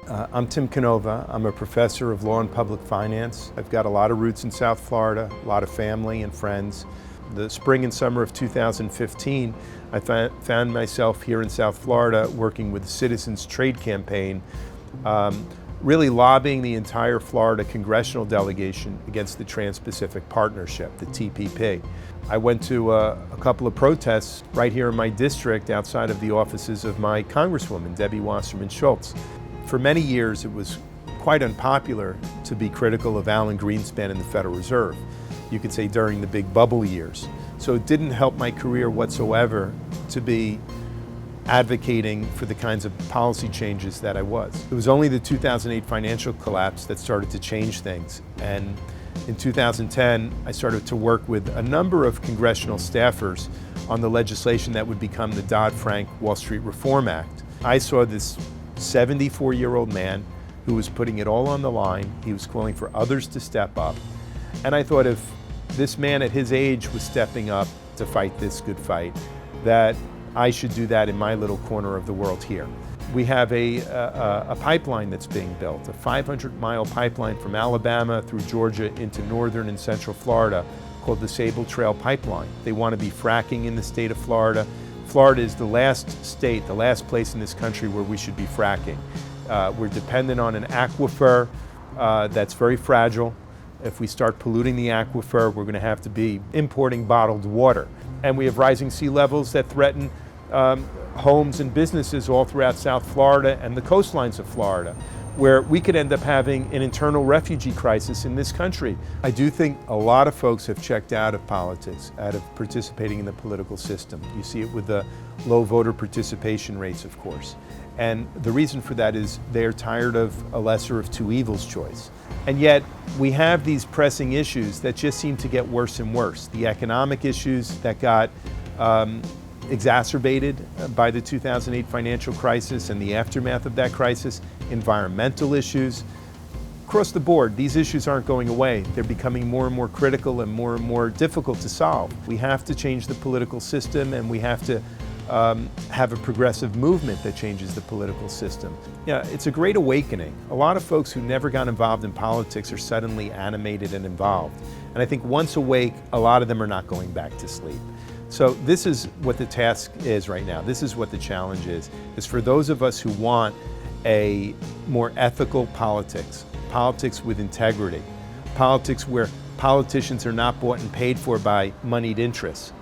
I'm Tim Canova. I'm a professor of law and public finance. I've got a lot of roots in South Florida, a lot of family and friends. The spring and summer of 2015, I found myself here in South Florida working with the Citizens Trade Campaign, really lobbying the entire Florida congressional delegation against the Trans-Pacific Partnership, the TPP. I went to a couple of protests right here in my district outside of the offices of my Congresswoman, Debbie Wasserman Schultz. For many years, it was quite unpopular to be critical of Alan Greenspan and the Federal Reserve. You could say during the big bubble years. So it didn't help my career whatsoever to be advocating for the kinds of policy changes that I was. It was only the 2008 financial collapse that started to change things. And in 2010, I started to work with a number of congressional staffers on the legislation that would become the Dodd-Frank Wall Street Reform Act. I saw this 74-year-old man who was putting it all on the line. He was calling for others to step up. And I thought if this man at his age was stepping up to fight this good fight, that I should do that in my little corner of the world here. We have a pipeline that's being built, a 500-mile pipeline from Alabama through Georgia into northern and central Florida called the Sable Trail Pipeline. They want to be fracking in the state of Florida. Florida is the last state, the last place in this country where we should be fracking. We're dependent on an aquifer that's very fragile. If we start polluting the aquifer, we're going to have to be importing bottled water. And we have rising sea levels that threaten homes and businesses all throughout South Florida and the coastlines of Florida, where we could end up having an internal refugee crisis in this country. I do think a lot of folks have checked out of politics, out of participating in the political system. You see it with the low voter participation rates, of course. And the reason for that is they're tired of a lesser of two evils choice. And yet we have these pressing issues that just seem to get worse and worse. The economic issues that got exacerbated by the 2008 financial crisis and the aftermath of that crisis, environmental issues. Across the board, these issues aren't going away. They're becoming more and more critical and more difficult to solve. We have to change the political system, and we have to have a progressive movement that changes the political system. Yeah, it's a great awakening. A lot of folks who never got involved in politics are suddenly animated and involved. And I think once awake, a lot of them are not going back to sleep. So this is what the task is right now. This is what the challenge is for those of us who want a more ethical politics with integrity, politics where politicians are not bought and paid for by moneyed interests.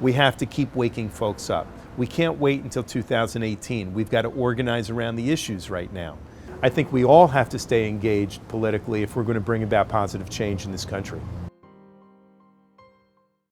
We have to keep waking folks up. We can't wait until 2018. We've got to organize around the issues right now. I think we all have to stay engaged politically if we're going to bring about positive change in this country.